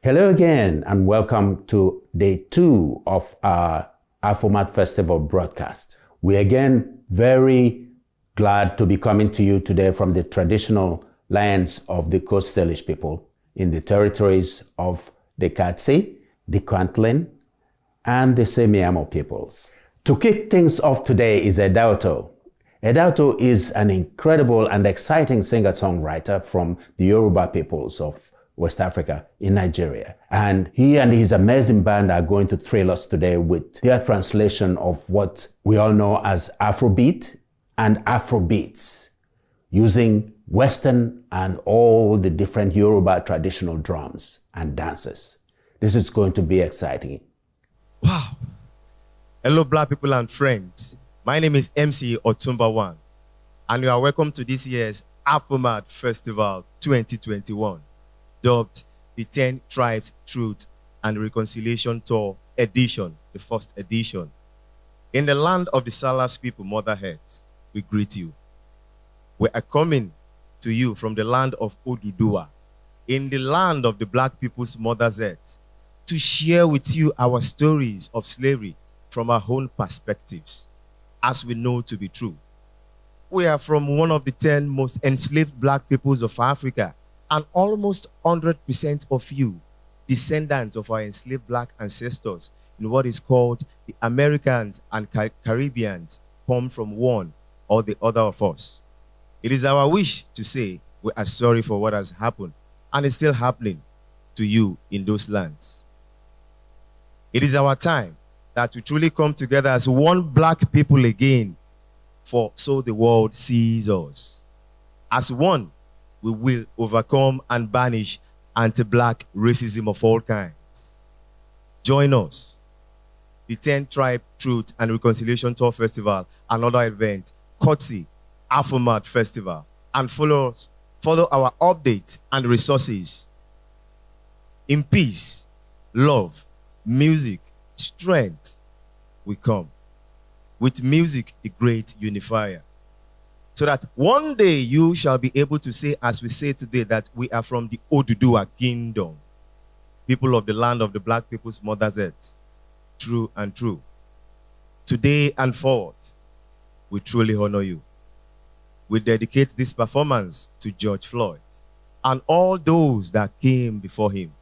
Hello again, and welcome to day 2 of our Ahfomad Festival broadcast. We're again very glad to be coming to you today from the traditional lands of the Coast Salish people in the territories of the Katsi, the Kwantlen, and the Semiamo peoples. To kick things off today is Edauto. Edauto is an incredible and exciting singer-songwriter from the Yoruba peoples of West Africa in Nigeria. And he and his amazing band are going to thrill us today with their translation of what we all know as Afrobeat and Afrobeats, using Western and all the different Yoruba traditional drums and dances. This is going to be exciting. Wow. Hello, Black people and friends. My name is MC Otumba One, and you are welcome to this year's Ahfomad Festival 2021, dubbed the 10 Tribes Truth and Reconciliation Tour Edition, the first edition. In the land of the Salas people, Mother Earth, we greet you. We are coming to you from the land of Oduduwa, in the land of the Black people's Mother's Earth, to share with you our stories of slavery from our own perspectives, as we know to be true. We are from one of the 10 most enslaved Black peoples of Africa, and almost 100% of you, descendants of our enslaved Black ancestors in what is called the Americans and Caribbeans, come from one or the other of us. It is our wish to say we are sorry for what has happened and is still happening to you in those lands. It is our time that we truly come together as one Black people again, for so the world sees us. As one, we will overcome and banish anti-Black racism of all kinds. Join us. The 10 Tribe Truth and Reconciliation Tour Festival, another event, courtesy Ahfomad Festival, and follow our updates and resources. In peace, love, music, strength, we come. With music, the great unifier. So that one day you shall be able to say, as we say today, that we are from the Oduduwa kingdom, people of the land of the Black people's Mother's Earth, true and true. Today and forward, we truly honor you. We dedicate this performance to George Floyd and all those that came before him,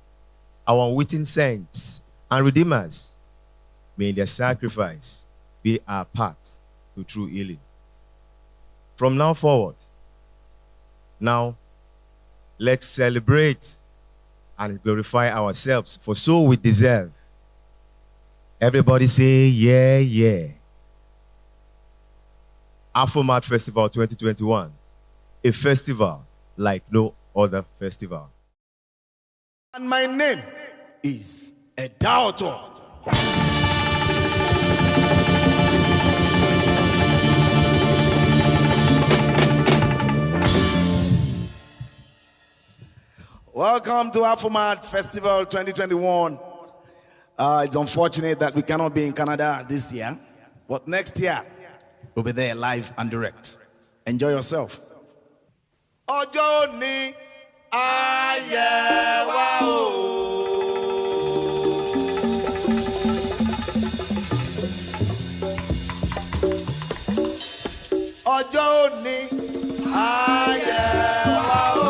our unwitting saints and redeemers. May their sacrifice be our path to true healing. From now forward, now let's celebrate and glorify ourselves, for so we deserve. Everybody say, yeah, yeah. Ahfomad Festival 2021, a festival like no other festival. And my name is Edauto. Welcome to Ahfomad Festival 2021. It's unfortunate that we cannot be in Canada this year, but next year we'll be there live and direct. Enjoy yourself. Ọjọ́ ni ayé wa o. Ọjọ́ ni ayé wa o.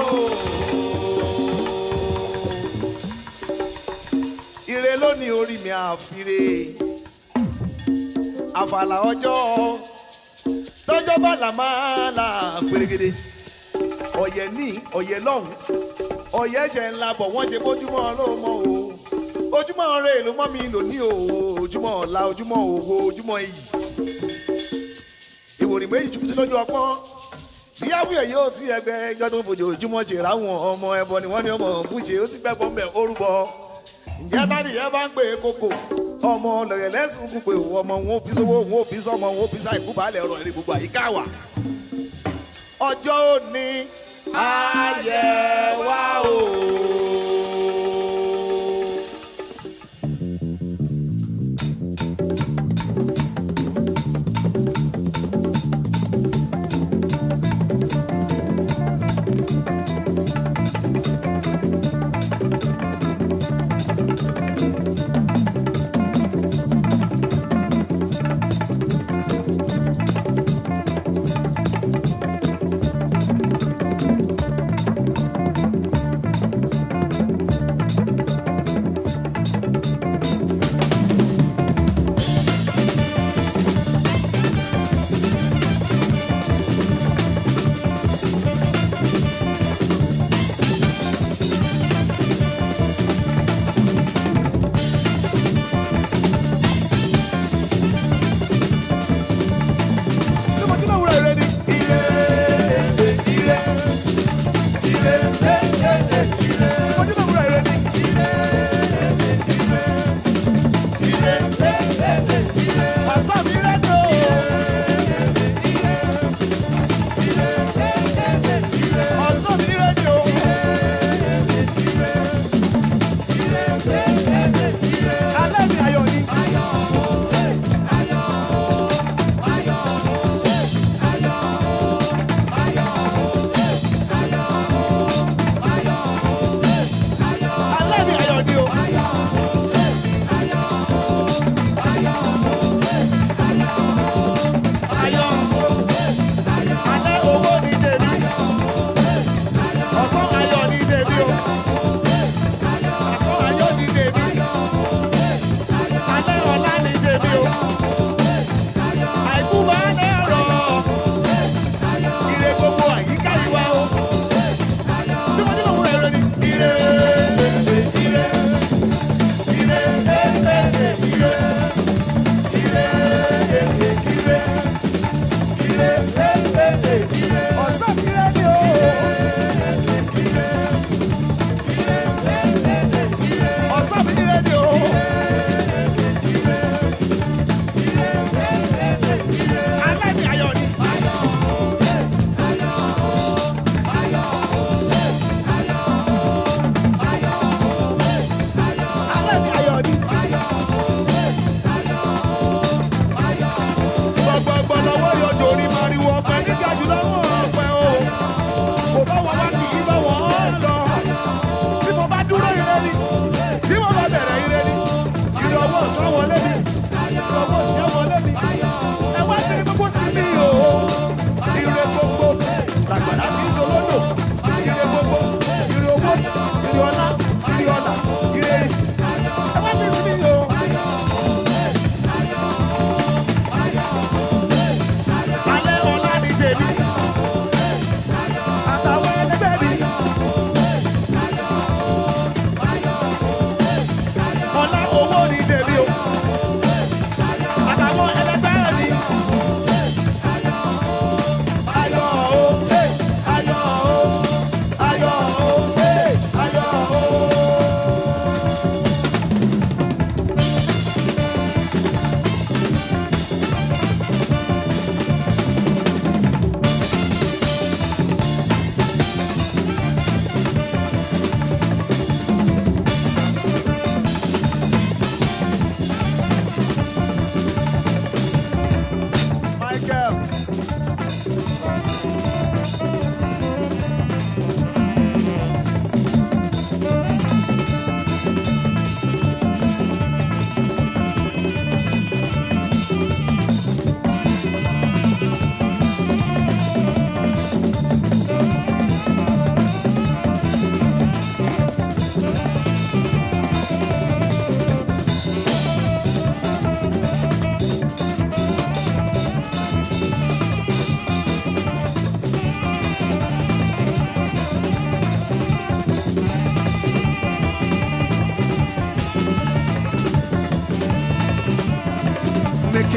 Ire lónìí orí mi àfire. Àfàlà ọjọ́ tọ́jọ́ bá là máa là pérégedé. Ọ̀yẹ̀ ní ọ̀yẹ̀ lọ́hùn. Ọ̀yẹ̀ ṣẹ̀ ńlá bọ̀ wọ́n ṣe bójúmọ́ ló mọ́ o. Ojúmọ́ rẹ̀ ló mọ́ mi lónìí o. Ojúmọ́ ọ̀la, ojúmọ́ ògo, ojúmọ́ iyì. Ìwòrì méjì jùbìtì lójú ọpọ́n. Ìyáwó ẹ̀ yóò tún ẹgbẹ́ ẹjọ́ tó ń fojú ojúmọ́ ṣe ráwọn ọmọ ẹbọ ni wọ́n ní ọmọ búṣe ó sì gbẹ́gbọ́ ń bẹ̀ orúbọ. Ǹjẹ́ tani yẹn bá ń pè é kókò? Ọmọ lọ̀yẹ̀ lẹ́sùn kún pé ọmọ wọn ò bí sówó, wọn ò bí sọmọ, wọn ò bí sáìkú balẹ̀ ọ̀rọ̀ ẹ̀rí gbogbo àyíká wa. Ọjọ́ òní ayé wa o.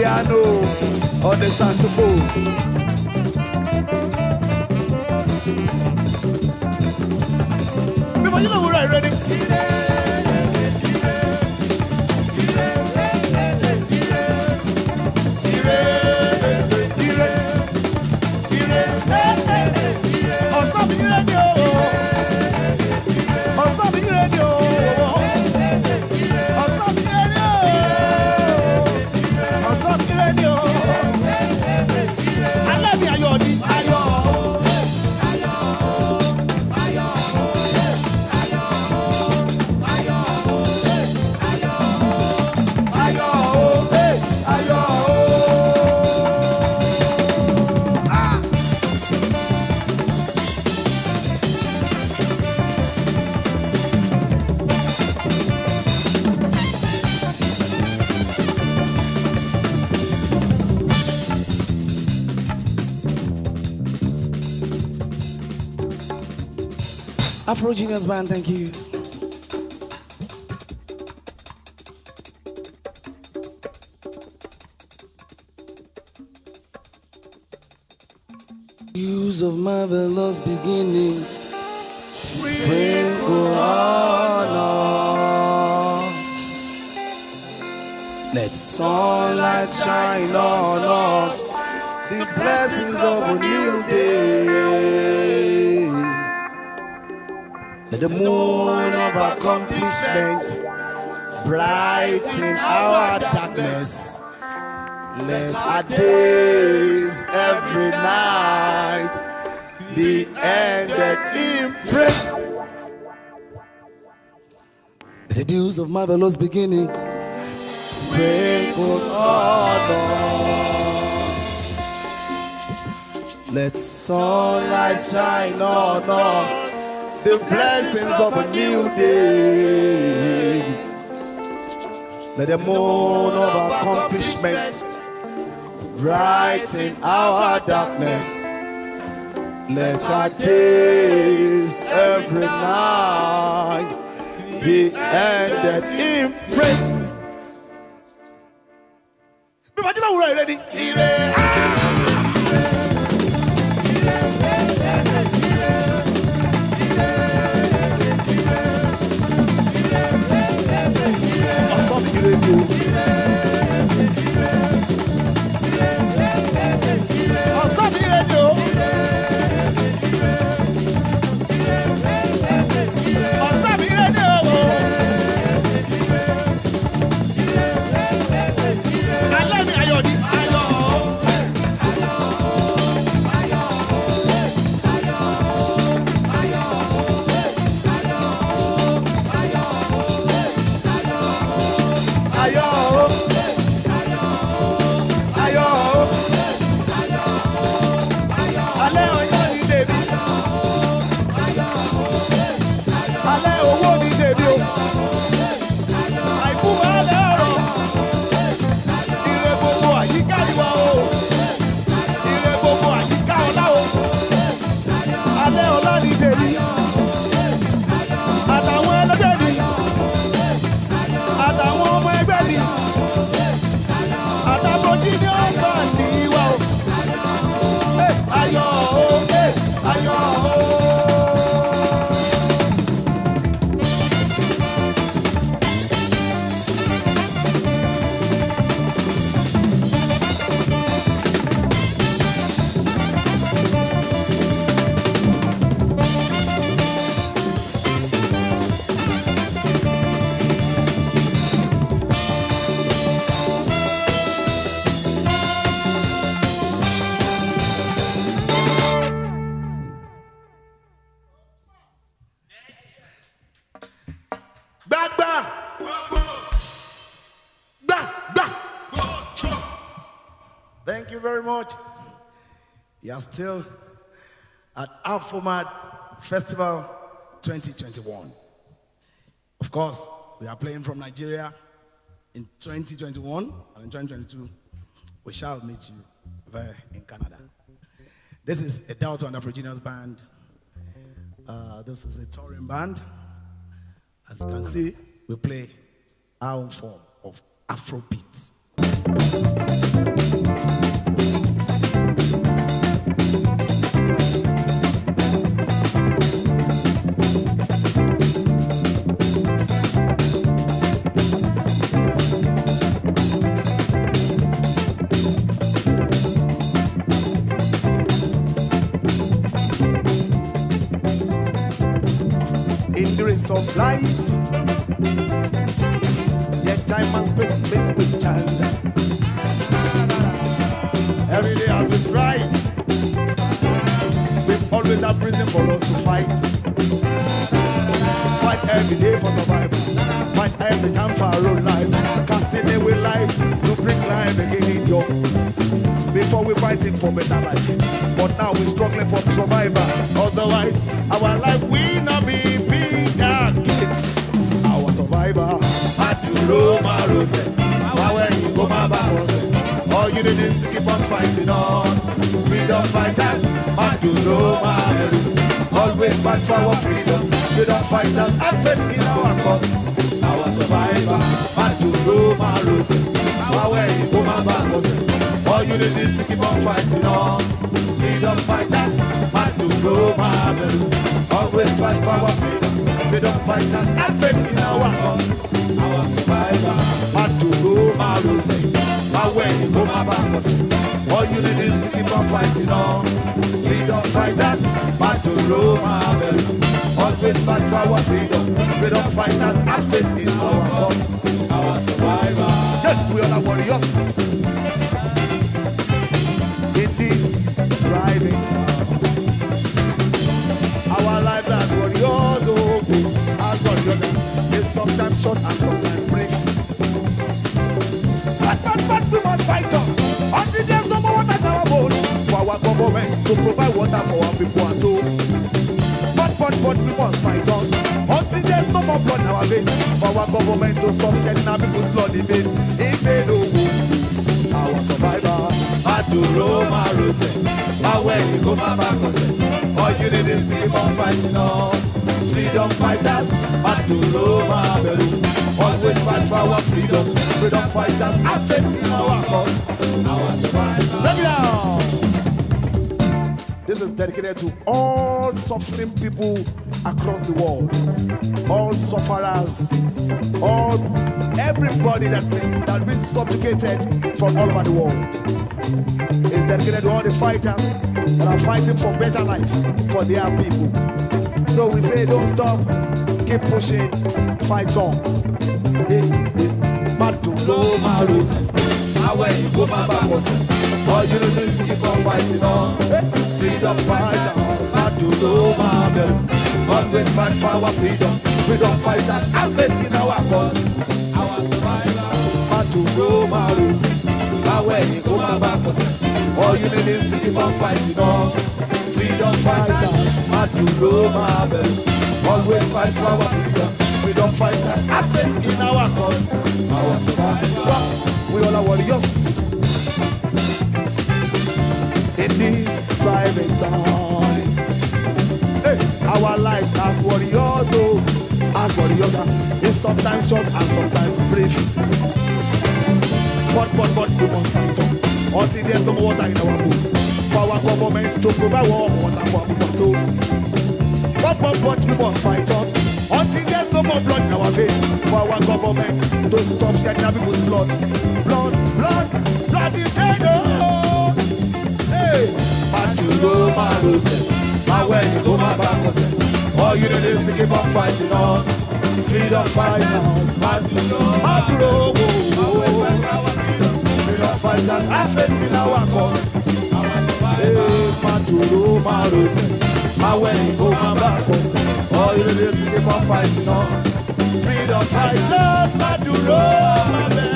piano or the saxophone. People, you know we're ready. Afro Genius Band, thank you. Use of marvelous beginning, sprinkle on us. Let sunlight shine on us, the blessings of a new day. Let the moon of accomplishment brighten our darkness. Let our days every night be ended in praise. The dews of marvelous beginning sprinkle on us. Let sunlight shine on us, the blessings of a new day. Let the moon of accomplishment brighten our darkness. Let our days every night be ended in praise. Imagine how we're ready. Thank you very much. You are still at Ahfomad Festival 2021. Of course, we are playing from Nigeria in 2021, and in 2022, we shall meet you there in Canada. This is a Delta and Afro Genius band. This is a touring band. As you can see, we play our own form of Afrobeat. In the race of life, yet time and space make with chance. Every day as we strive, we always have reason for us to fight. Fight every day for survival. Fight every time for our own life. Casting away life to bring life again, yo. Before we fighting for better life, but now we struggling for survival. Otherwise, our life will not be big again. Our survivor, Maduro Marose. Where you go, my back. All you need is to keep on fighting on. Freedom fighters, Maduro Marose. Always fight for our freedom. Freedom fighters, have faith in our cause. Our survivor, Maduro Marose. Where you go, my back. All you need is to keep on fighting on. Freedom fighters, Maduro Marose. Always fight for our freedom. Freedom fighters, have faith in our cause. Our survivor, Maduro Marose. Where you go, my back. All you need is to keep on fighting on. Freedom fighters, Maduro Marose. Always fight for our freedom. Freedom fighters, have faith in our cause. Our survivor. Yes, we are the warriors. In this striving time, our lives as warriors, as warriors, is sometimes short and sometimes brief. But we must fight on until there's no more water in our boat. For our government to provide water for our people at home. But we must fight on until there's no more blood in our veins. For our government to stop shedding our people's blood in vain. Our survivor, Maduro Marose. Where you go, my back. All you need is to keep on fighting on. Freedom fighters, Maduro Marose. Always fight for our freedom. Freedom fighters, have faith in our cause. Our survivor. Let me down. This is dedicated to all suffering people across the world. All sufferers, everybody that's been subjugated from all over the world. It's dedicated to all the fighters that are fighting for better life for their people. So we say don't stop, keep pushing, fight on. Maduro Marose. Where you go, my back. All you need is to keep on fighting on. Freedom fighters, Maduro Marose. Always fight for our freedom. Freedom fighters, have faith in our cause. Our survivor, Maduro Marose. Where you go, my back. All you need is to keep on fighting on. Freedom fighters, Maduro Marose. Always fight for our freedom. Freedom fighters, have faith in our cause. Our survivor. We all are warriors in this striving time. Hey, our lives as warriors, is sometimes short and sometimes brief. But we must fight on until there's no more water in our boat. For our government to provide water for our people too. But we must fight on until there's no more blood in our veins. For our government to stop shedding our people's blood. Blood in the hey, Maduro Marose. Where you go, my back. All you need is to keep on fighting on. Freedom fighters, Maduro. Freedom fighters, have faith in our cause. Hey, Maduro Marose. Where you go, my back. All you need is to keep on fighting on. Freedom fighters, Maduro Marose.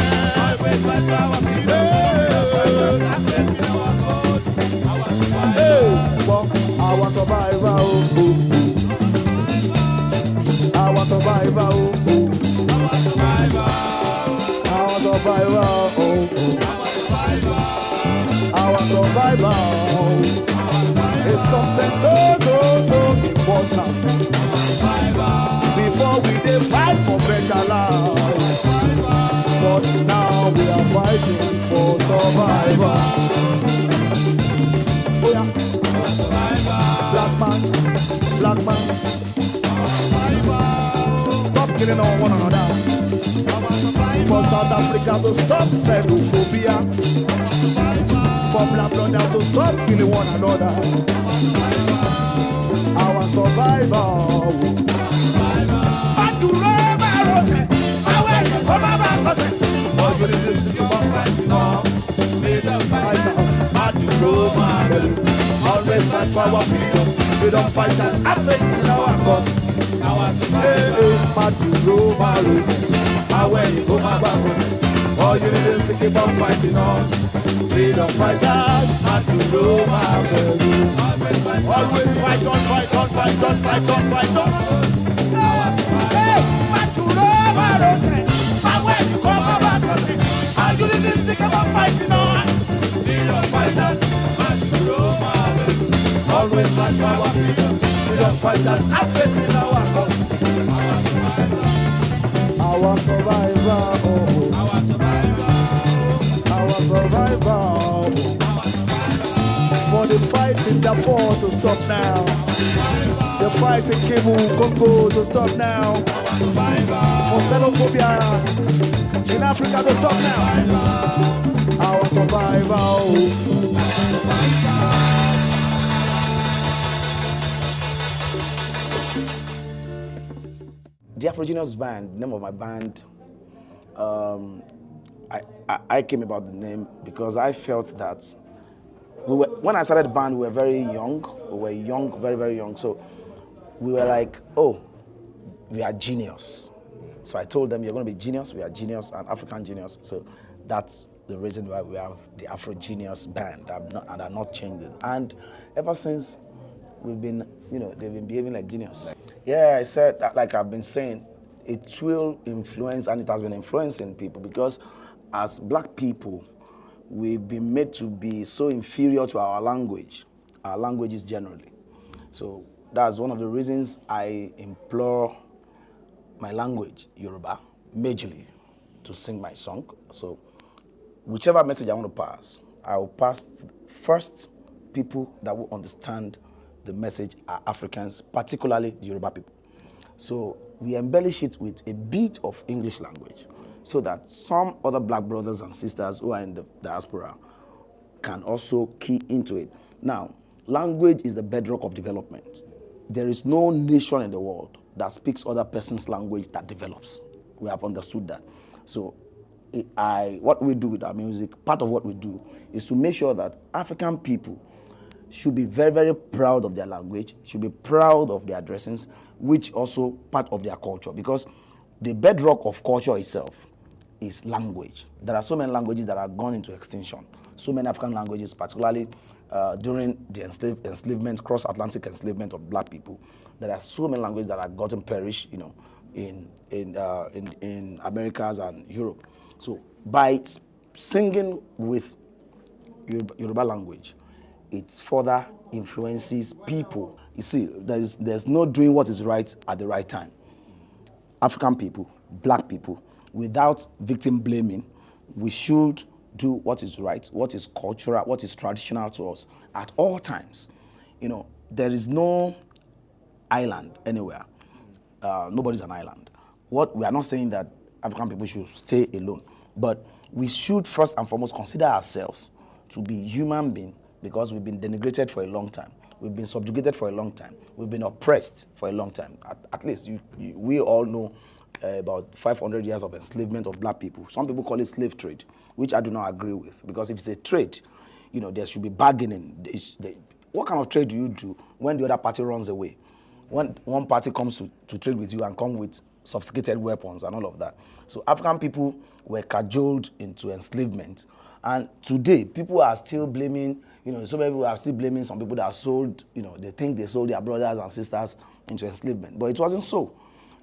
Our survivor, our survivor, our survivor, our survivor is something so important. Before we did fight for better life, but now we are fighting for Africa to stop xenophobia. For black brothers to stop killing one another. Our survival. Always fight for our freedom. Freedom fighters affecting our cause. Maduro Maros. When you go my back, all you need is to keep on fighting on. Freedom fighters, Maduro Maros. Always fight on, fight on, fight on, fight on, fight on. Maduro Maros. When you go my back, all you need is to keep on fighting on. Freedom fighters, Maduro Maros. Always fight for our freedom. Freedom fighters affecting our cause. Our survivor, oh. Our survivor, our survivor. For the fight in Darfur to stop now. The fight in Kivu, Congo to stop now. For xenophobia in Africa to stop now. Our survivor, oh. The Afrogenius Band, the name of my band, I came about the name because I felt that when I started the band, we were very young. We were young, very, very young. So we were like, oh, we are genius. So I told them, you're going to be genius, we are genius, and African genius. So that's the reason why we have the Afrogenius Band, and I'm not changing. And ever since, we've been, they've been behaving like genius. Yeah, I said, like I've been saying, it will influence, and it has been influencing people, because as black people, we've been made to be so inferior to our languages generally. So that's one of the reasons I implore my language, Yoruba, majorly, to sing my song. So whichever message I want to pass, I will pass first people that will understand the message are Africans, particularly the Yoruba people. So we embellish it with a bit of English language so that some other black brothers and sisters who are in the diaspora can also key into it. Now, language is the bedrock of development. There is no nation in the world that speaks other person's language that develops. We have understood that. So what we do with our music, part of what we do, is to make sure that African people should be very, very proud of their language, should be proud of their dressings, which also part of their culture, because the bedrock of culture itself is language. There are so many languages that have gone into extinction. So many African languages, particularly during the enslavement, cross-Atlantic enslavement of black people. There are so many languages that have gotten perished, in Americas and Europe. So by singing with Yoruba language, it further influences people. You see, there's no doing what is right at the right time. African people, black people, without victim blaming, we should do what is right, what is cultural, what is traditional to us at all times. There is no island anywhere. Nobody's an island. We are not saying that African people should stay alone, but we should first and foremost consider ourselves to be human beings, because we've been denigrated for a long time. We've been subjugated for a long time. We've been oppressed for a long time. At least we all know about 500 years of enslavement of black people. Some people call it slave trade, which I do not agree with, because if it's a trade, there should be bargaining. What kind of trade do you do when the other party runs away? When one party comes to trade with you and come with sophisticated weapons and all of that. So African people were cajoled into enslavement. And today, people are still blaming, so many people are still blaming some people that are sold, they think they sold their brothers and sisters into enslavement. But it wasn't so.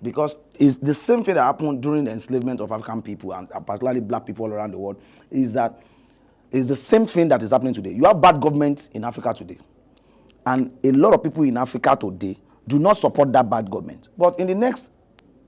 Because it's the same thing that happened during the enslavement of African people, and particularly black people all around the world, is that it's the same thing that is happening today. You have bad government in Africa today. And a lot of people in Africa today do not support that bad government. But in the next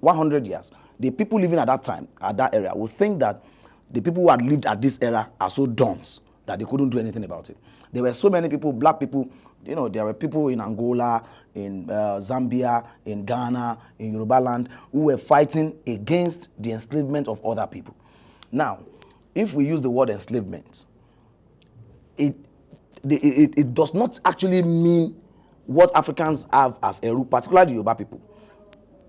100 years, the people living at that time, at that area, will think that the people who had lived at this era are so dunce that they couldn't do anything about it. There were so many people, black people, there were people in Angola, in Zambia, in Ghana, in Yoruba land, who were fighting against the enslavement of other people. Now, if we use the word enslavement, it does not actually mean what Africans have as Eru, particularly the Yoruba people.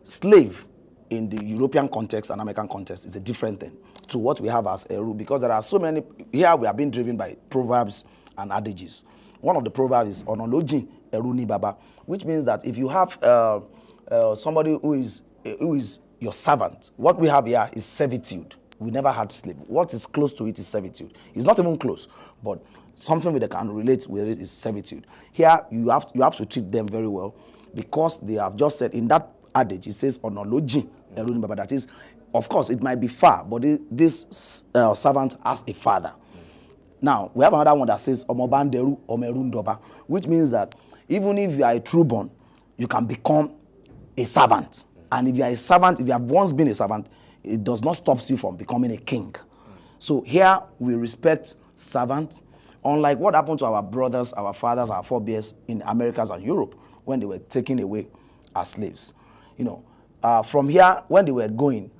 Slave in the European context and American context is a different thing to what we have as Eru, because there are so many. Here we are being driven by proverbs and adages. One of the proverbs is Onolojin Eru ni Baba, which means that if you have somebody who is your servant, what we have here is servitude. We never had slave. What is close to it is servitude. It's not even close, but something that can relate with it is servitude. Here you have to treat them very well, because they have just said in that adage, it says Onolojin Eru ni Baba. That is, of course, it might be far, but this servant has a father. Now, we have another one that says Omobanderu Omerundoba, which means that even if you are a true-born, you can become a servant. And if you are a servant, if you have once been a servant, it does not stop you from becoming a king. So here we respect servants, unlike what happened to our brothers, our fathers, our forebears in Americas and Europe when they were taken away as slaves. You know, from here, when they were going,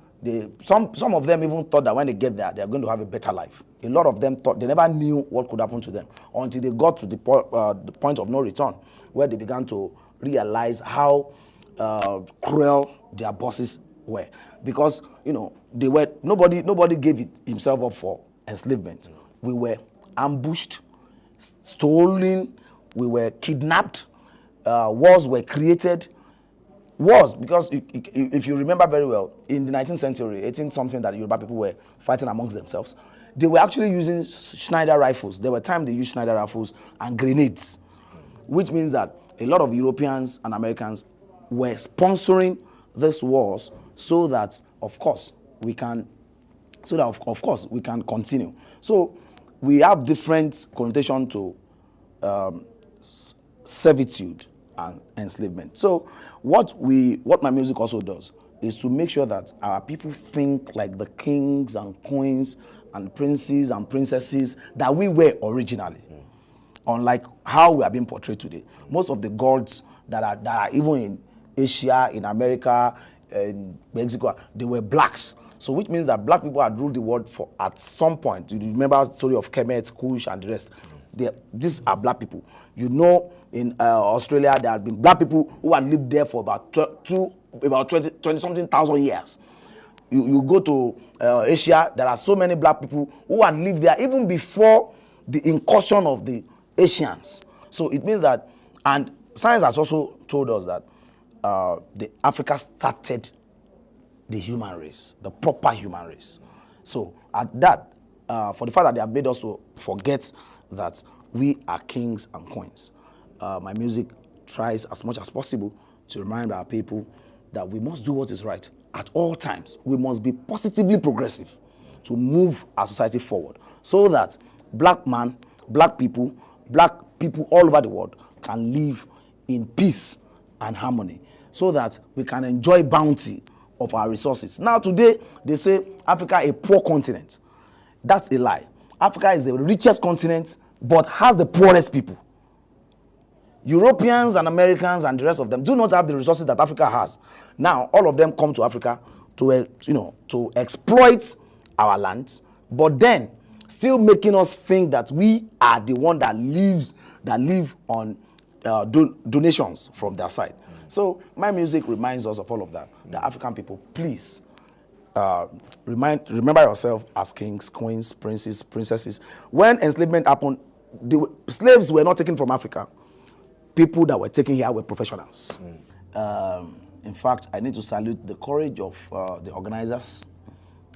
some of them even thought that when they get there, they are going to have a better life. A lot of them thought, they never knew what could happen to them until they got to the point of no return, where they began to realize how cruel their bosses were. Because, you know, nobody gave himself up for enslavement. We were ambushed, stolen, we were kidnapped, wars were created. Wars, because if you remember very well, in the 19th century, 18-something, that Yoruba people were fighting amongst themselves, they were actually using Schneider rifles. There were times they used Schneider rifles and grenades, which means that a lot of Europeans and Americans were sponsoring these wars so that, of course, we can continue. So we have different connotation to servitude and enslavement. So what my music also does is to make sure that our people think like the kings and queens and princes and princesses that we were originally. Unlike how we are being portrayed today. Most of the gods that are even in Asia, in America, in Mexico, they were blacks. So which means that black people had ruled the world at some point. You remember the story of Kemet, Kush, and the rest. These are black people. You know, in Australia, there have been black people who had lived there for about 20-something thousand years. You go to Asia, there are so many black people who had lived there even before the incursion of the Asians. So it means that, and science has also told us that the Africa started the human race, the proper human race. So at that, for the fact that they have made us to forget that we are kings and queens, my music tries as much as possible to remind our people that we must do what is right at all times. We must be positively progressive to move our society forward, so that black people all over the world can live in peace and harmony, so that we can enjoy bounty of our resources. Now today, they say Africa a poor continent. That's a lie. Africa is the richest continent, but has the poorest people. Europeans and Americans and the rest of them do not have the resources that Africa has. Now, all of them come to Africa to exploit our lands, but then still making us think that we are the one that live on donations from their side. So my music reminds us of all of that. The African people, please remember yourself as kings, queens, princes, princesses. When enslavement happened, the slaves were not taken from Africa. People that were taken here were professionals. In fact, I need to salute the courage of the organizers,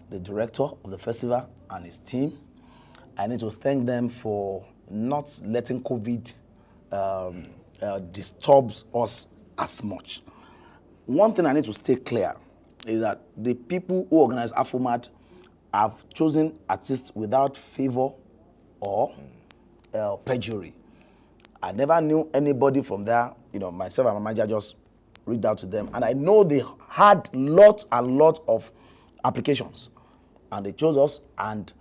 the director of the festival and his team. I need to thank them for not letting COVID disturb us as much. One thing I need to stay clear is that the people who organize Ahfomad have chosen artists without favor or perjury. I never knew anybody from there. You know, myself and my manager just reached out to them, and I know they had lots and lots of applications, and they chose us. And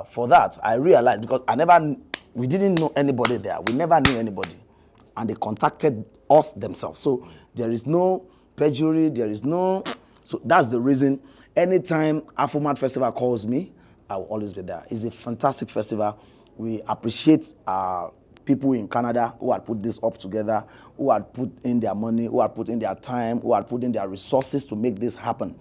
for that, I realized, because we didn't know anybody there. We never knew anybody, and they contacted us themselves. So there is no perjury. So that's the reason. Anytime Ahfomad Festival calls me, I will always be there. It's a fantastic festival. We appreciate people in Canada who had put this up together, who had put in their money, who had put in their time, who had put in their resources to make this happen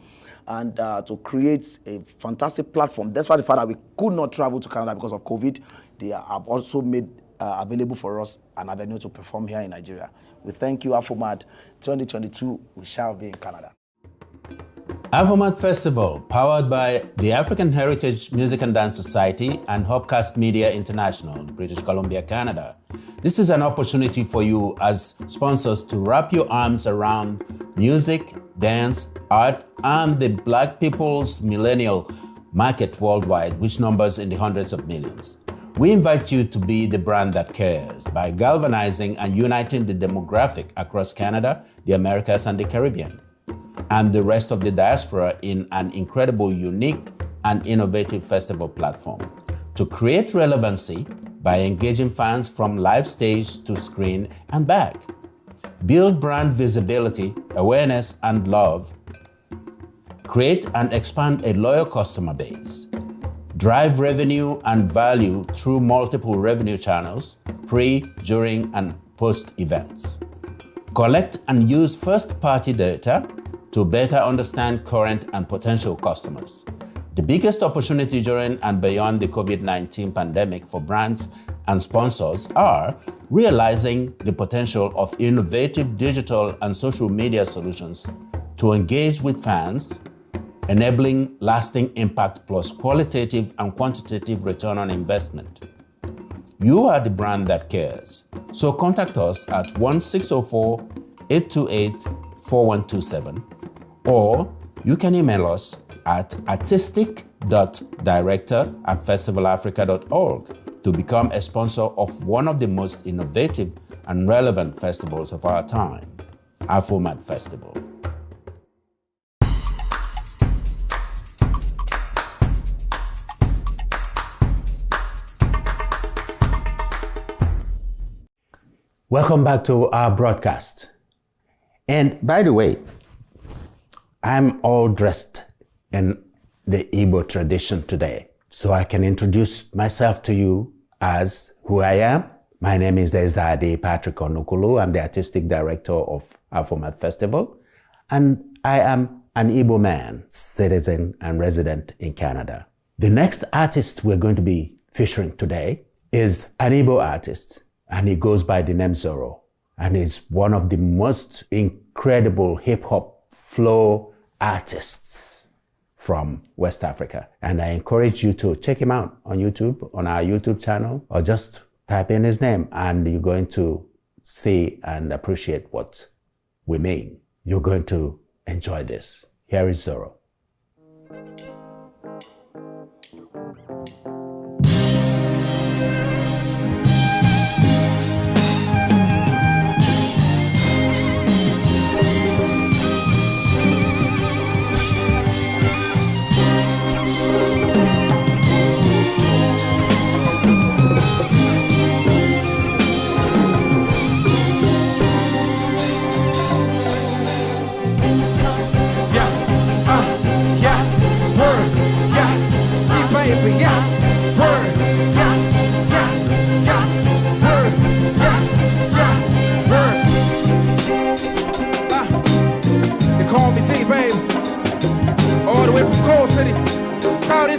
and to create a fantastic platform. That's why the fact that we could not travel to Canada because of COVID, they have also made available for us an avenue to perform here in Nigeria. We thank you, Ahfomad. 2022, we shall be in Canada. Ahfomad Festival, powered by the African Heritage Music and Dance Society and Hubcast Media International, British Columbia, Canada. This is an opportunity for you as sponsors to wrap your arms around music, dance, art, and the Black people's millennial market worldwide, which numbers in the hundreds of millions. We invite you to be the brand that cares by galvanizing and uniting the demographic across Canada, the Americas, and the Caribbean, and the rest of the diaspora in an incredible, unique, and innovative festival platform to create relevancy by engaging fans from live stage to screen and back. Build brand visibility, awareness, and love. Create and expand a loyal customer base. Drive revenue and value through multiple revenue channels, pre, during, and post events. Collect and use first-party data to better understand current and potential customers. The biggest opportunity during and beyond the COVID-19 pandemic for brands and sponsors are realizing the potential of innovative digital and social media solutions to engage with fans, enabling lasting impact plus qualitative and quantitative return on investment. You are the brand that cares. So contact us at 1-604-828-4127, or you can email us at artistic.director@festivalafrica.org to become a sponsor of one of the most innovative and relevant festivals of our time, Ahfomad Festival. Welcome back to our broadcast. And by the way, I'm all dressed in the Igbo tradition today, so I can introduce myself to you as who I am. My name is Ezade Patrick Onukulu. I'm the artistic director of Ahfomad Festival, and I am an Igbo man, citizen, and resident in Canada. The next artist we're going to be featuring today is an Igbo artist, and he goes by the name Zoro, and he's one of the most incredible hip-hop flow artists from West Africa. And I encourage you to check him out on YouTube, on our YouTube channel, or just type in his name and you're going to see and appreciate what we mean. You're going to enjoy this. Here is Zoro.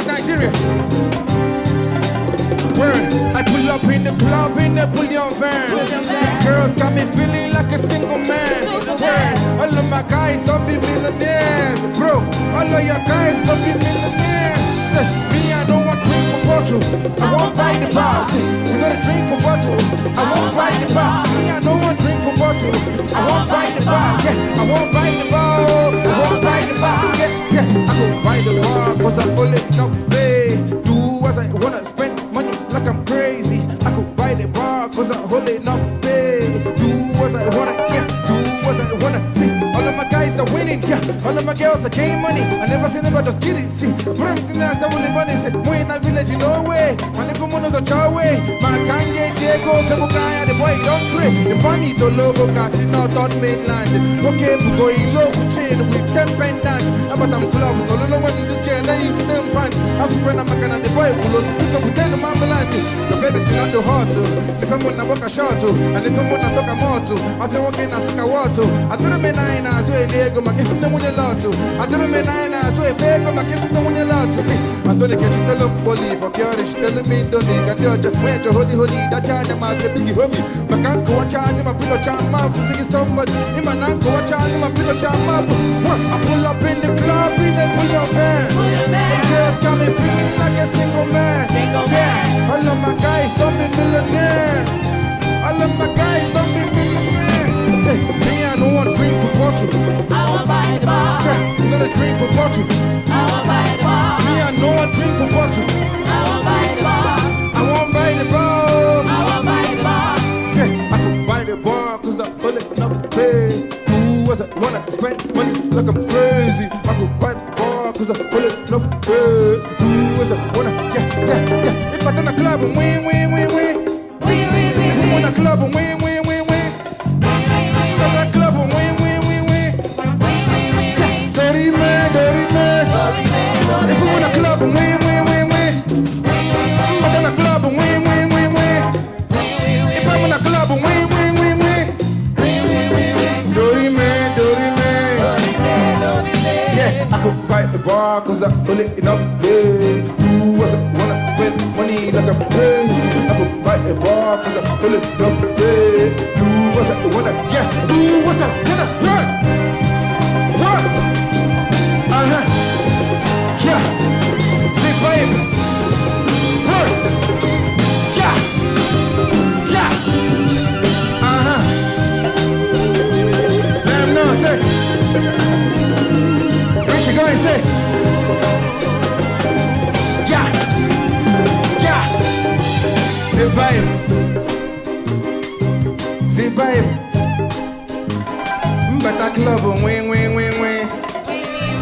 Nigeria. Word, I pull up in the club in the bullion van. Girls got me feeling like a single man. Word, all of my guys don't be millionaires. Bro, all of your guys don't be millionaires. Say, me, I don't want drink for bottle. I won't buy the bar. See, we gotta drink for bottle. I won't buy the bar. Me, I don't want drink for bottle. I won't buy the bar. Yeah, I won't buy the bar. I won't buy the bar. Yeah, I won't buy the bar cause I'm only enough. I wanna spend money like I'm crazy. I could buy the bar cause I'm whole enough pay. Do as I wanna, yeah, do as I wanna. See, all of my guys are winning, yeah. All of my girls are getting money. I never seen them, I just get it, see. Put them in that only money, say, we in a village in Norway. My little monos are chow way. My gang get Diego, Febukai, the boy boy, don't creep. The bunny to logo casino on mainland. Okay, we go in low chain with 10 pendants. But I'm club, no one in this game, I use them pants. After I'm gonna the boy, who lost pick up with 10 ambulance. The baby still on the heart. If I'm gonna walk a short, and if I'm gonna talk a moto, I feel walking as a water. I do the 9 hours, where they go, I give them the lot. I do the 9 hours, where they go, I give them the lot. I don't get you tell them, believe for curious, tell me, don't need a judge, where to holy, that charge, I'm a big homie. But can't go charge him a pillow charm up, see somebody, him and I go charge him a pillow charm up. I pull up in the club, in the pull your fan. Girls got me feeling like a single man. Yeah, all of my guys don't be millionaire. All of my guys don't be millionaire. Say, me I know one drink for bottle. I want buy the bar. Say, another drink for bottle. I want buy the bar. Me I know one drink for bottle. I want buy the bar. I won't buy the bar. I want buy the bar. Yeah, I could buy the bar cause I'm only enough to pay. Who was it wanna spend money like I'm crazy? I could buy the bar cause I'm only enough to pay. Who was it wanna, yeah. If I done a club and win. If I win a club and win. If I club and win. Dirty man. If I win a club and win. If I done a club and win. If I win a club and win. Dirty man. Yeah, I could buy the bar cause I only enough to pay. Who was it wanna spend money like I'm crazy? I could buy the bar cause I only enough to pay. Who was it wanna, yeah, who was it wanna run? Yeah, say baby, run. Yeah, let him know, say. What you gonna say? Yeah. Say babe. Better club and win.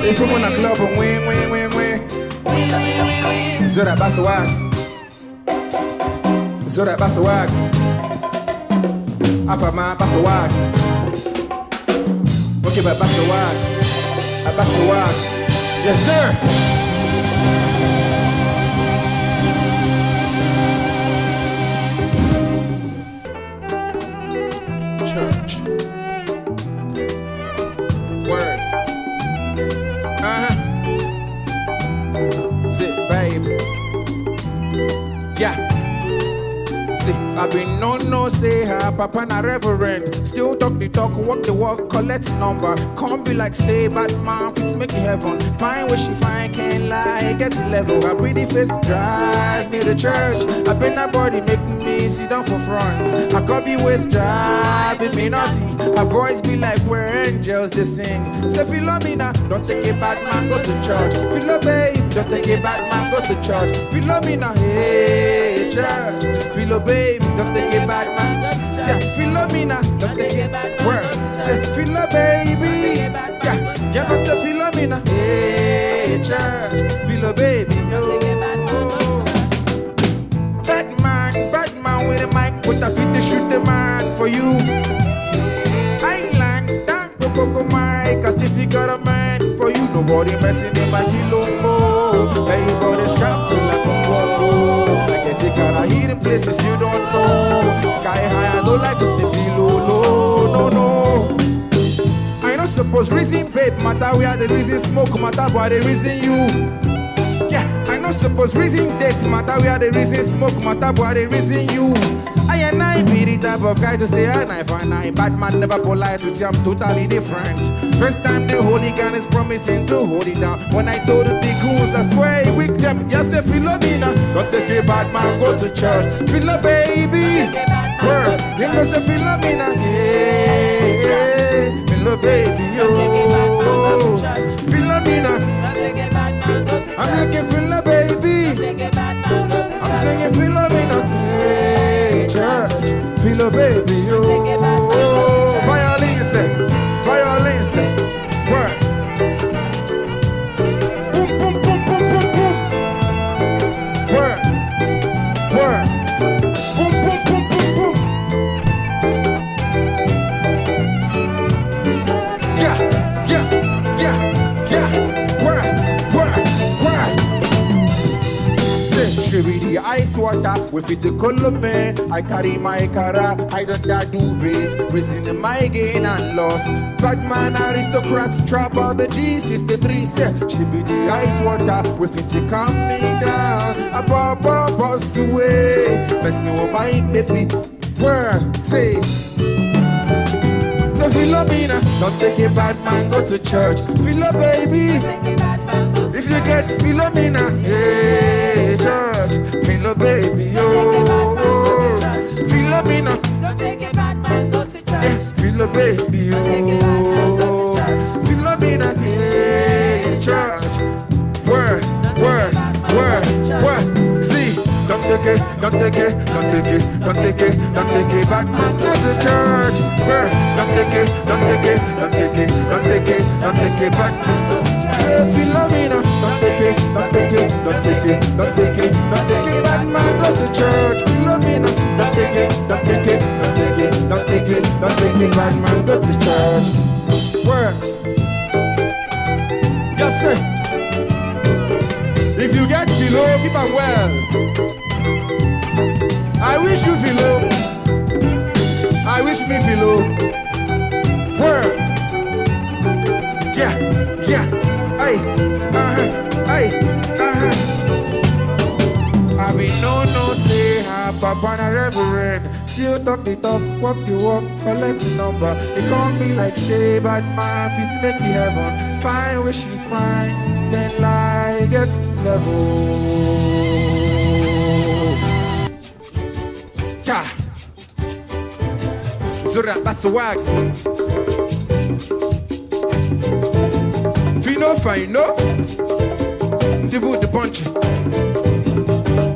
If you wanna club and win. Zora basawag. Ahfomad basawag. Okay, but basawag. Yes, sir. Church. Word. Sit, babe. Yeah. See, I've been no say her papa na reverend. Still talk the talk, walk the walk, collect number. Can't be like say bad man, fix make it heaven. Find where she find, can't lie, get the level. Her pretty face drives me to church. I been that body making me sit down for front. Her copy waist driving me naughty. Her voice be like where angels they sing. Say Philomena, don't take a bad man, go to church. Philo babe, don't take a bad man, go to church. Philomena, hey church. Philo babe, don't take a bad man. Say Philomena, don't take a bad man. Say Philo baby, yeah, you know say Philomena, hey church. Philo baby, yo. Bad man with a mic, put a fit to shoot the man for you. I like that, go mic, cause if you got a man for you, nobody messing in my kilo. Everybody strapped to like a wall. I can take out a hidden places you don't know. Sky high, I don't like to see below, no. I don't suppose reason babe matter, we are the reason smoke matter, but the reason you. Yeah, I not suppose reason dates matter, we are the reason smoke matter, but the reason you. I and I be the type of guy to say a knife and I. Bad man never polite, which I'm totally different. First time the holy gun is promising to hold it down. When I told the goons, I swear he with them. Yes, say Philomena, don't take a bad man, go to church. Philo baby, word, you know say Philomena, yeah, Philo baby, yo, Philomena. I'm looking for the baby. I'm singing Philomena. Hey, church. Philo baby. Oh, violin say. Word. Boom. Word. Boom. water. With it to color me, I carry my cara. I don't that do it. Prison my gain and loss. Batman aristocrats trap out the G63 say she be the ice water. With it to calm me down. A boss away. Messing with my baby. Word say. The Philomena, don't take a bad man, go to church. Philo baby, if you get Philomena, hey church. Philo baby, oh, Philomena, Don't take a bad man, go to church. yes, Philo baby, oh, Philomena, hey church. Word. See. Don't take it, don't take it, don't take it, don't take it, don't take it back to the church. Don't take it, don't take it, don't take it, don't take it, don't take it back to the church. Philomena, don't take it, don't take it, don't take it, don't take it, don't take it back man go to church. Philomena, don't take it, don't take it, don't take it, don't take it, don't take it back man go to church. Word. Yes sir. If you get Philo, keep on well. I wish you Philo. I wish me Philo. Word. Yeah. Aye. I be no say hi, Papa and a reverend. Still talk the talk, walk the walk, collect the number. It can't be like say bad man, fit make me heaven. Fine, wish you fine, then lie gets level. Cha. Zura Basawag. Fino Fino. The boot the bunch.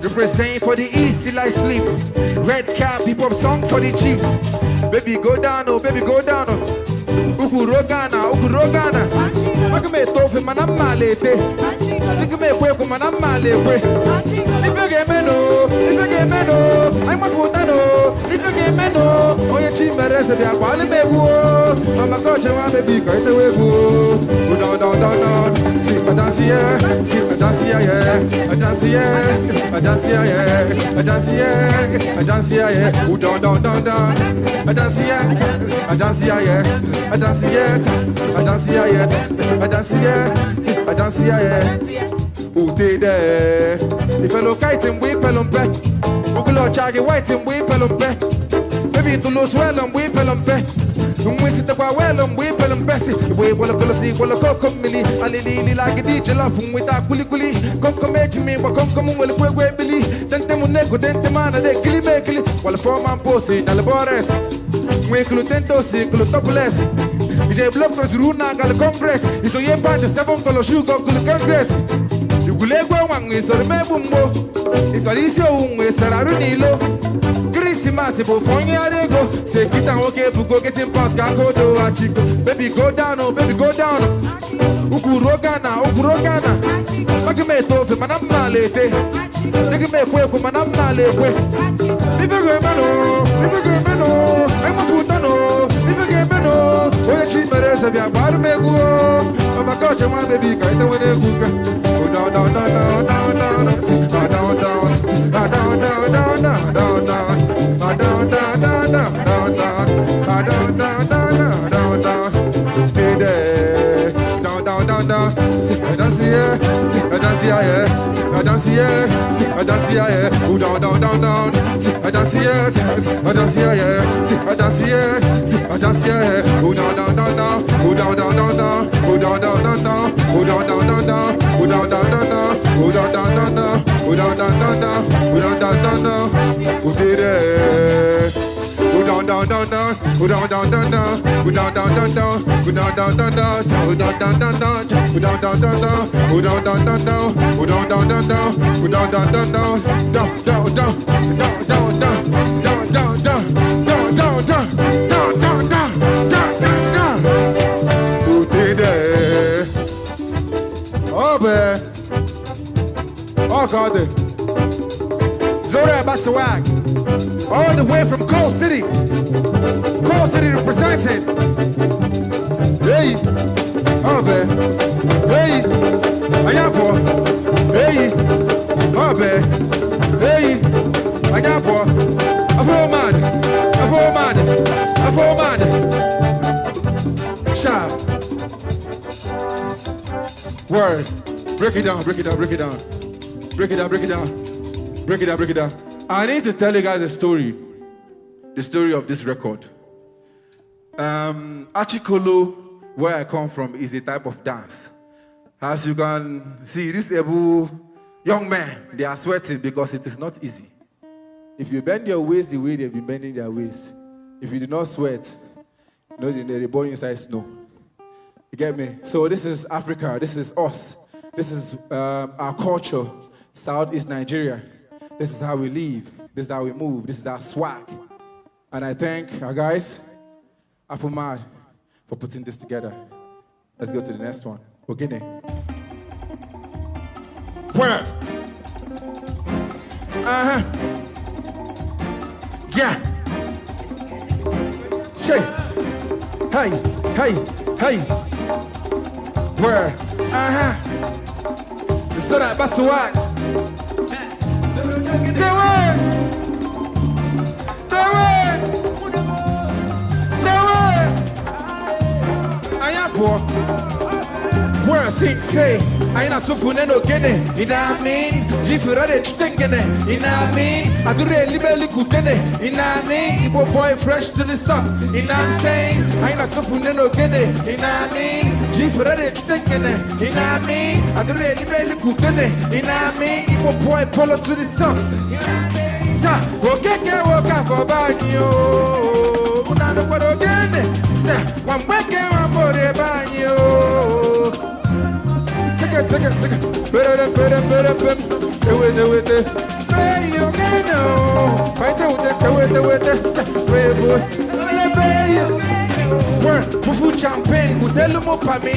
Represent for the east till I sleep. Red cap, hip hop song for the chiefs. Baby go down, oh baby go down, oh. Ukurogana. Magame tofe manamalete. Nigame kweko manamalekwe. If you get meno, I'm a futano. If you get meno, oh your chimere se bia kwale bebu. Mama koche wa baby ko ite webu. Down. See my dance here, yeah. I dance here, yeah. Down. I dance here, yeah. Who did that? If I look at him, we pelum back. Uncle Chaggy White and we pelum back. Maybe to lose well and we pelum back. We sit about well and we pelum Bessie. We will go see what a cocoa milli. I lily like a DJ love with our kuli. Come me, but come will we Billy. Then them will never then the man they kill me. While a foreman posting, Alabores. We clutento, see, clutopolis. DJ Blockers, Runa, Gal Compress. It's a year part of 7 color shoe go to the Congress. You will ever one is a remember. It's a issue, it's a Runilo. Chrissy Massive, for me, I go. Say, get okay, go get in past, go to a chico. Baby, go down, oh, baby, go down. Ukurogana. Magame tofe, manamalete. Nigame kweko, manamalekwe. If you get meno, I'm a futano. If you get meno, oh, your chimere se via barmego. Oh, my God, my baby, kind of when you go down. Oh God, Zora Basawag, all the way from Coal City representing. Hey, oh man, hey, Ayapo, hey, oh man, hey. Ahfomad. Sharp. Word. Break it down, break it down, break it down. Break it down, break it down. Break it down, break it down. I need to tell you guys a story. The story of this record. Achikolo, where I come from, is a type of dance. As you can see, this able young men, they are sweating because it is not easy. If you bend your waist the way they've been bending their waist, if you do not sweat, no, they burn you inside snow. You get me? So this is Africa, this is us. This is our culture, Southeast Nigeria. This is how we live, this is how we move, this is our swag. And I thank our guys, Ahfomad, for putting this together. Let's go to the next one. Ogene. Where? Yeah. Che. Hey, hey, hey. Where? So that that's what. The word. The word. The word. I am poor. Where sing say, I ain't so fun no gene. In a mean, Jifra de Chutengene. In a mean, I do really belly cookene. In a mean, boy fresh to the socks. In I'm saying, I ain't so fun no gene. In a mean, Jifra de Chutengene. In a mean, I do really belly cookene. In a mean, boy polo to the socks. Sir, okay, walk out for banyo. Unano for again. Sir, one weekend, one more banyo. Second. Better. Hey, you know. Fight with Mufu champagne, Mudelumo Pami,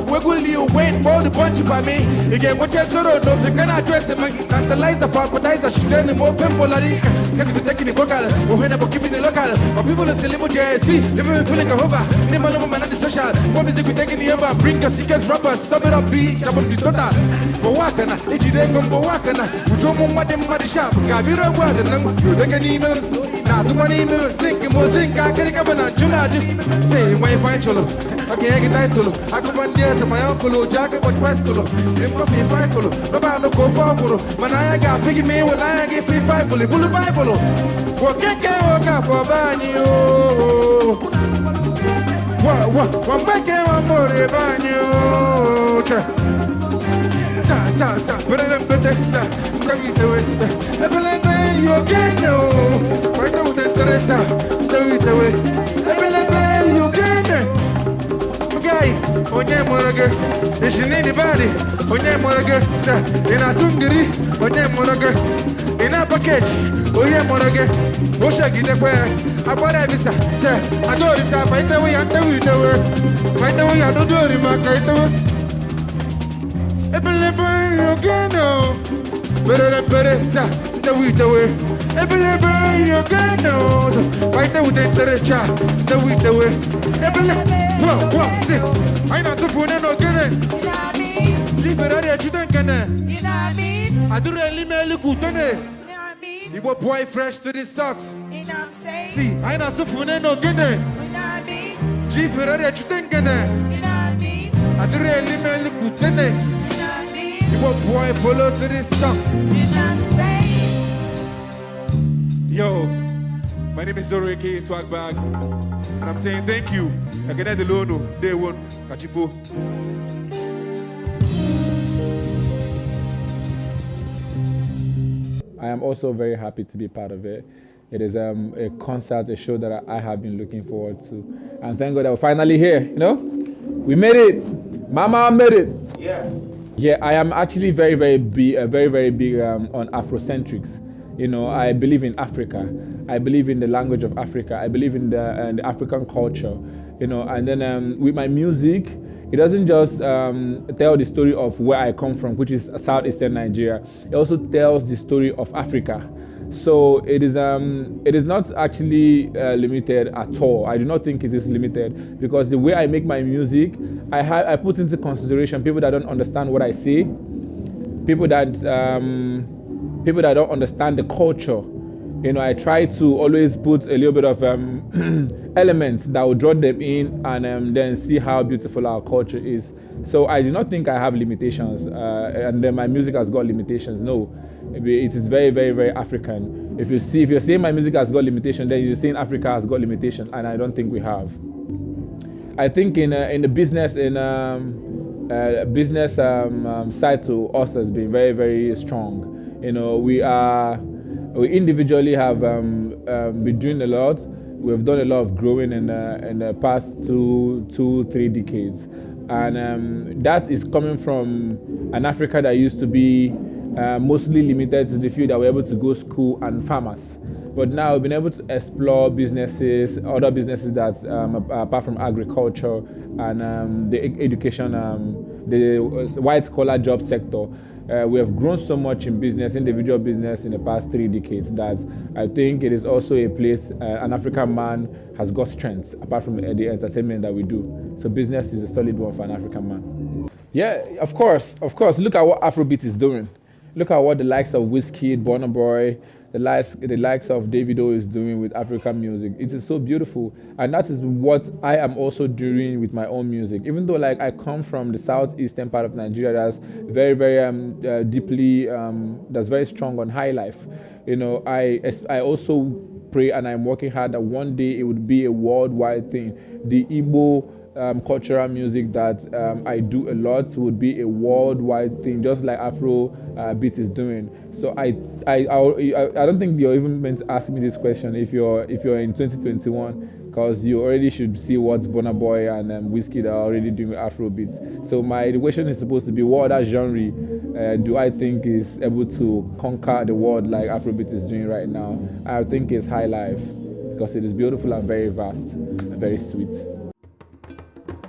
Wiggle you win, more the bunch of me. Again, what you sort of know, you can address him and tantalize the paradise, I should then more Fembolari, because we're taking the vocal, or when I'm keeping the local, but people are still JSC, living feeling a hover, minimum man at the social, more music we taking the over, bring your sickest rappers, sub it up, beach, up on the total. Bowakana, Ejideko Bowakana, who don't want what them at the shop, Gabira, what the number, you take an email, not to one email, thinking more zinc, I can come and Junaji. Say, my fine cholo, I can't get that solo. I come on there to my uncle, Jacket, but bicycle. Then coffee, fine colo. No bad, no go for man, I got piggy me when I get free five fully, bullet Bible. Walk out for Banyo. One back and one more Banyo. Sa, put it up, but that's come you do it. I believe you can know. Fight out with Teresa, do it away. I believe you can. Okay, Onye Moraga, is in anybody. Onye Moraga, sir, in a sundiri, Onye Moraga, in a package, Onye Moraga, Oshagi the prayer. I bought a visa, sir. I don't stop right away and tell you the word. Right away, I don't do it, my guy. I believe you can know. Better, sir, the way. I believe you can know. Right away, the child, the way. I believe. I know the phone and again. Leave it at you don't get it. I do really mail good on it. You were boy fresh to the socks. See, I know the phone and again. Leave it at you don't get it. I do really mail good on it. You were boy follow to the socks. Yo, my name is Zoro K. Swagbag. And I'm saying thank you. I can add the loan, day one, Kachifo. I am also very happy to be part of it. It is a concert, a show that I have been looking forward to. And thank God that we're finally here, you know? We made it. Mama made it. Yeah, I am actually very big on Afrocentrics. You know, I believe in Africa. I believe in the language of Africa. I believe in the African culture, you know. And then with my music, it doesn't just tell the story of where I come from, which is southeastern Nigeria. It also tells the story of Africa. So it is not actually limited at all. I do not think it is limited because the way I make my music, I put into consideration people that don't understand what I say, people that don't understand the culture. you know, I try to always put a little bit of elements that will draw them in, and then see how beautiful our culture is. So I do not think I have limitations, and then my music has got limitations. No, it is very, very, very African. If you're saying my music has got limitation, then you're saying Africa has got limitation, and I don't think we have. I think in the business side to us has been very, very strong. You know, we individually have been doing a lot. We've done a lot of growing in the past 2-3 decades, and that is coming from an Africa that used to be mostly limited to the few that were able to go to school and farmers. But now we've been able to explore businesses, other businesses that apart from agriculture and the education, the white collar job sector. We have grown so much in business, individual business, in the past 3 decades that I think it is also a place an African man has got strengths apart from the entertainment that we do. So business is a solid one for an African man. Yeah, of course. Look at what Afrobeat is doing. Look at what the likes of Wizkid, Burna Boy, the likes of Davido is doing with African music. It is so beautiful, and that is what I am also doing with my own music. Even though like I come from the southeastern part of Nigeria, that's very, very deeply, that's very strong on high life. You know, I also pray and I'm working hard that one day it would be a worldwide thing. The Igbo cultural music that I do a lot would be a worldwide thing, just like Afro beat is doing. So I don't think you're even meant to ask me this question if you're in 2021, because you already should see what Burna Boy and Wizkid are already doing with Afro beats. So my question is supposed to be, what other genre do I think is able to conquer the world like Afrobeat is doing right now? I think it's high life, because it is beautiful and very vast and very sweet.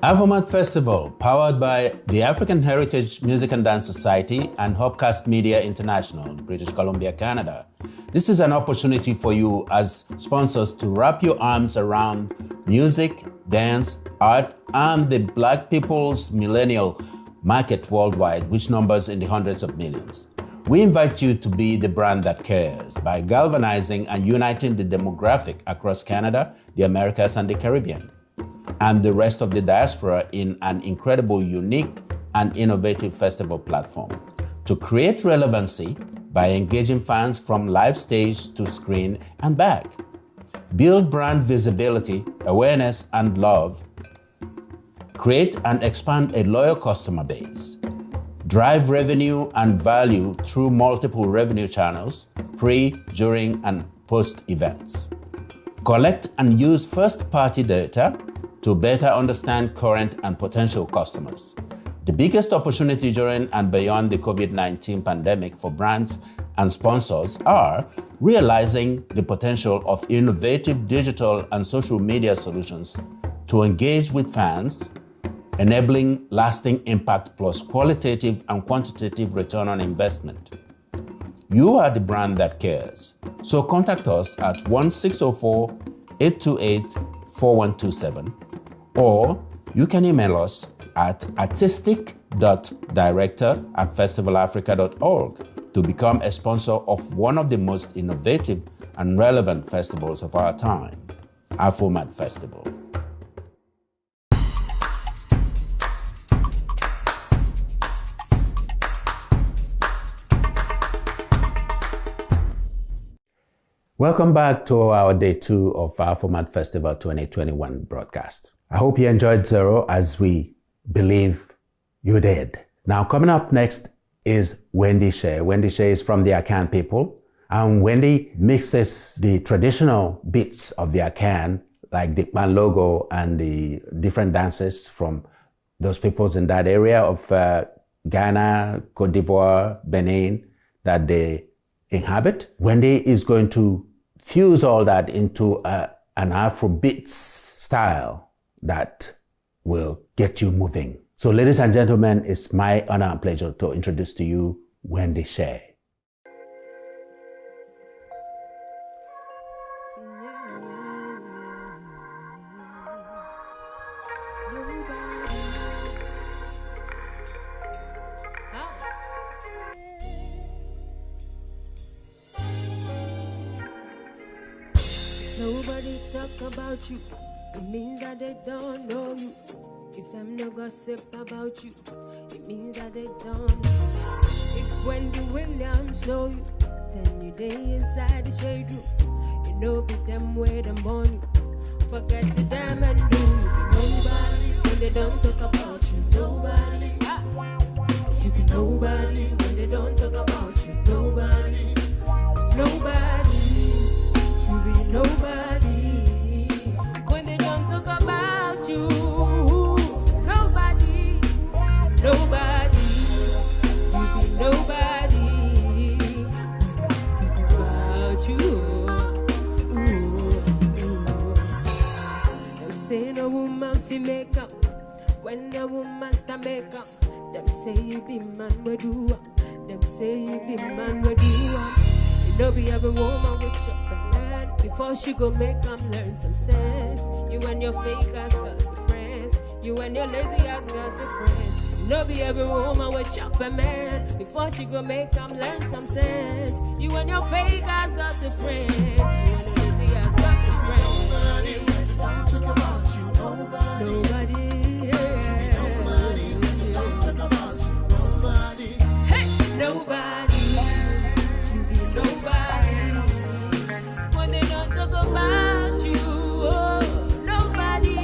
Ahfomad Festival, powered by the African Heritage Music and Dance Society and Hopcast Media International, British Columbia, Canada. This is an opportunity for you as sponsors to wrap your arms around music, dance, art, and the Black people's millennial market worldwide, which numbers in the hundreds of millions. We invite you to be the brand that cares by galvanizing and uniting the demographic across Canada, the Americas, and the Caribbean, and the rest of the diaspora in an incredible, unique, and innovative festival platform to create relevancy by engaging fans from live stage to screen and back. Build brand visibility, awareness, and love. Create and expand a loyal customer base. Drive revenue and value through multiple revenue channels, pre, during, and post events. Collect and use first-party data to better understand current and potential customers. The biggest opportunity during and beyond the COVID-19 pandemic for brands and sponsors are realizing the potential of innovative digital and social media solutions to engage with fans, enabling lasting impact plus qualitative and quantitative return on investment. You are the brand that cares. So contact us at 1-604-828-4127, or you can email us at artistic.director@festivalafrica.org to become a sponsor of one of the most innovative and relevant festivals of our time, Ahfomad Festival. Welcome back to our day 2 of Ahfomad Festival 2021 broadcast. I hope you enjoyed Zero, as we believe you did. Now, coming up next is Wendy Shea. Wendy Shea is from the Akan people, and Wendy mixes the traditional beats of the Akan, like the Pan logo and the different dances from those peoples in that area of Ghana, Cote d'Ivoire, Benin, that they inhabit. Wendy is going to fuse all that into an Afrobeats style that will get you moving. So, ladies and gentlemen, it's my honor and pleasure to introduce to you Wendy Shea. talk about you, it means that they don't know you. If them no gossip about you, it means that they don't know. If Wendy Williams know you, then you day inside the shade room. You know be them way them on you. Forget to them and do nobody when they don't talk about you. Nobody. You be nobody when they don't talk about you. Nobody. Nobody. You be nobody when they don't talk about you. Nobody. Nobody. You be nobody when they talk about you. Them say no woman fi make up when a woman stand make up. Them say you be man we do. Them say you be man we do. You know be every woman with your man before she go make them learn some sense. You and your fake ass gossip friends. You and your lazy ass gossip friends. You know be every woman with your man before she go make them learn some sense. You and your fake ass gossip friends. You and your lazy ass gossip friends. Nobody don't talk about you. Nobody. Nobody. Nobody, you be nobody when they don't talk about you. Oh, nobody,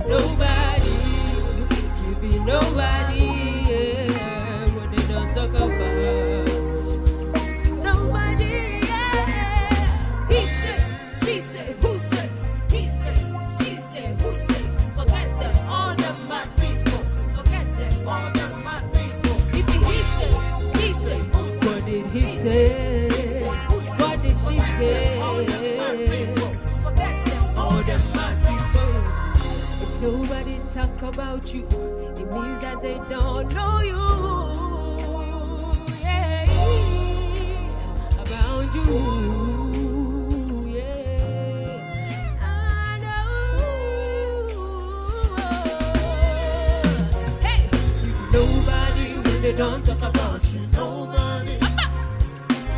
nobody, you be nobody yeah, when they don't talk about you. Nobody, yeah. He said, she said, who said? He said, she said, who said? Forget them, all the mad people. Forget them, all the mad people. If he said. What did he say? What did she say? All the mad people. If nobody talk about you, it means that they don't know you. Yeah, about you. Yeah, I know. Hey, nobody when they don't talk about you. Nobody.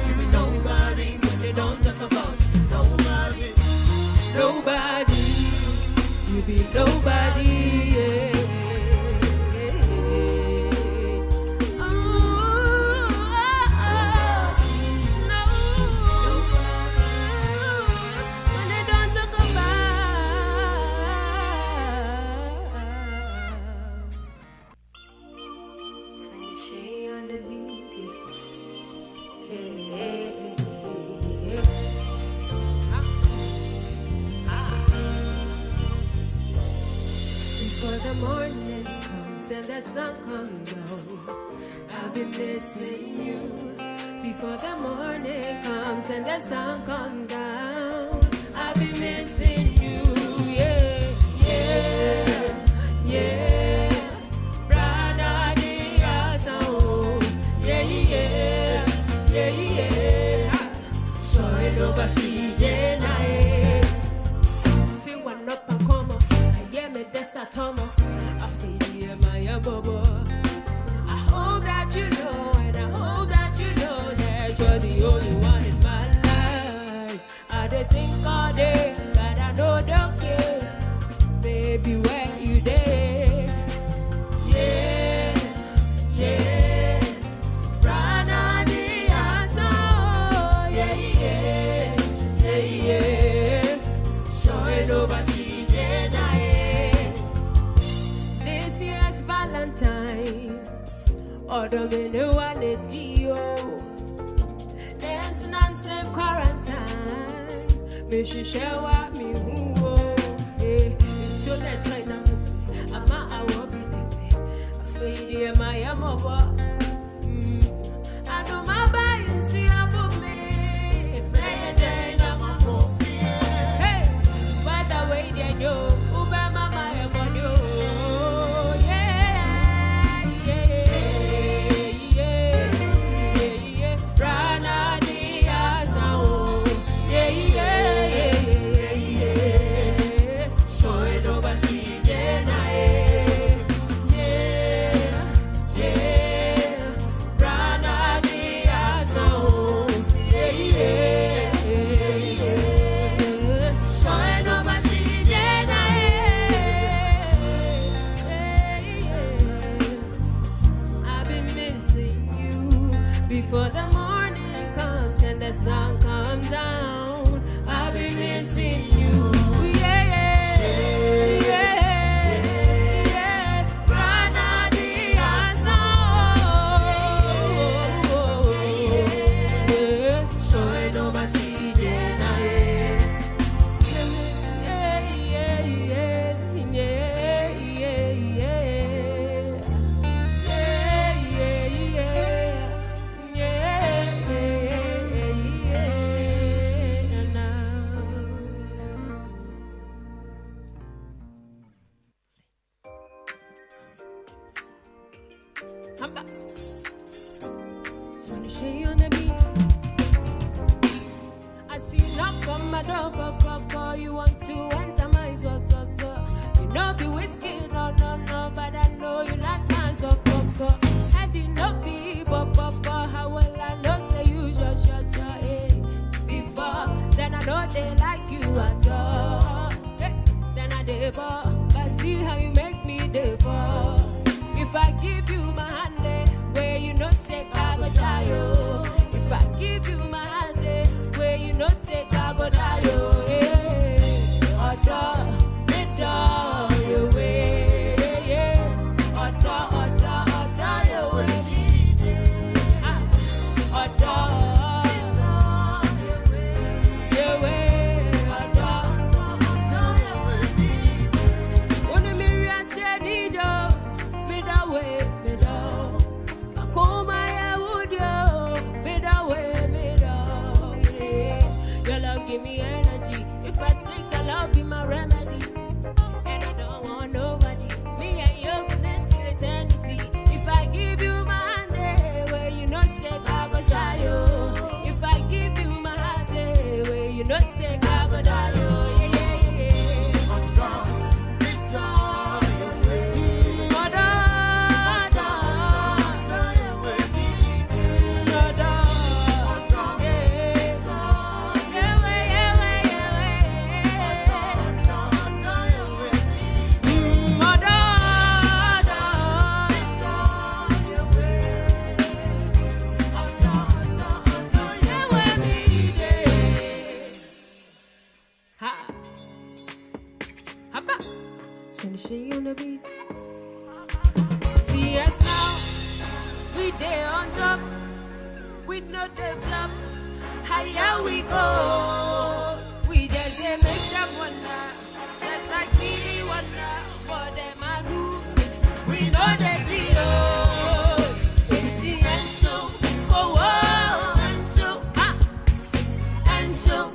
You be nobody when they don't talk about you. Nobody. Nobody. You be nobody. Yeah. Oh, no. When they don't talk about. 20 shade on the beat. Before the morning comes and the sun comes down, I'll be missing you. Before the morning comes and the sun comes down, I'll be missing you. Yeah, yeah, yeah. Brother, dear soul. Yeah, yeah, yeah, yeah. So I know but she did not. Feel one up and come up. I hear me desatomo. I feel here my bubble. I hope that you know, and I hope that you know that you're the only one in my life. I don't think all day, but I know don't care. Baby, where you there? Yeah, yeah. Brana di aso, yeah, yeah, yeah, yeah. So it over she did this year's Valentine. Autumn in the one dio. Dance nonsense quarantine. Me she share what me who. Eh, so that time I'm a I will be there. I feel my amor. I know my body see about me. Play a day now my coffee. Hey, by the way they do. Uber mama amor. Yeah. I'm back. So she on the beat. I see you knock on my door, go. You want to enter my so. You know be whiskey, no, but I know you like my so. Had you no be, how will I know say you just before, then I know they like you at all. Then I dey ball, but see how you make me dey fall. If I give you my hand, where you know shake, I go shy, yo. If I give you my hand, where you know take, I go die, yo. Give me energy. If I sick, I love be my remedy. And I don't want nobody. Me and you till eternity. If I give you my hand, where you know shake, I go shy, yo. If I give you my heart, where you know take, I go die, yo. She on the beat. See us now, we day on top, we no develop. Higher we go, we just make them wonder, just like Stevie Wonder. For them I do, we know they see you. It's the end show, go on, and show, and show.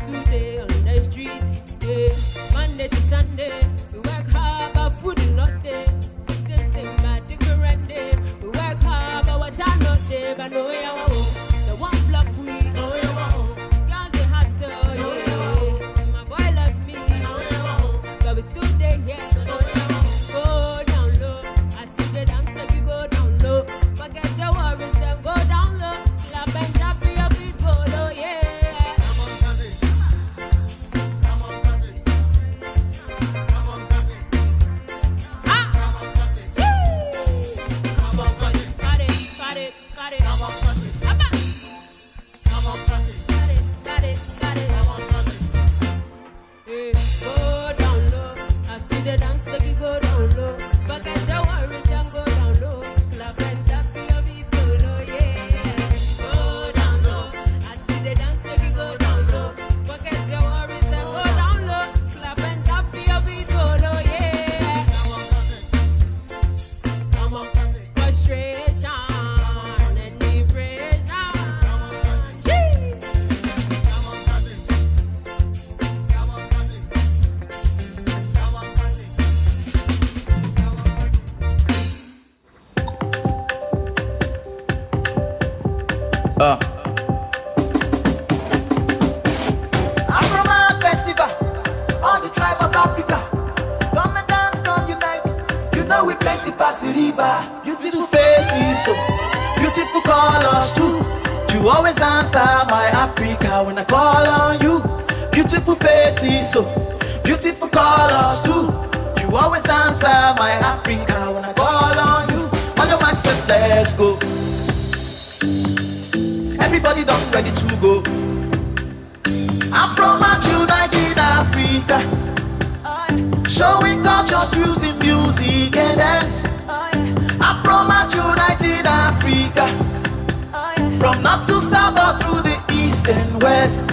today on the street. Yeah. Monday to Sunday, we work hard, but food is not there. Same thing about the current day. We work hard, but what time not there. But no way I want the one flop we. No way I want. Girls they hustle, yeah. My boy loves me, but we still there, yeah. Go down low. I see the dance make you go down low. Forget your worries and go down low. Clap and tap your feet, go low, yeah. Ahfomad Festival, all the tribes of Africa. Come and dance, come unite. You know we plenty past the river. Beautiful faces, so beautiful colors too. You always answer my Africa when I call on you. Beautiful faces, so beautiful colors too. You always answer my Africa when I call on you. On your mindset, let's go. Everybody done ready to go. Ahfomad united Africa, showing cultures, using music and dance. Ahfomad united Africa, from north to south or through the east and west.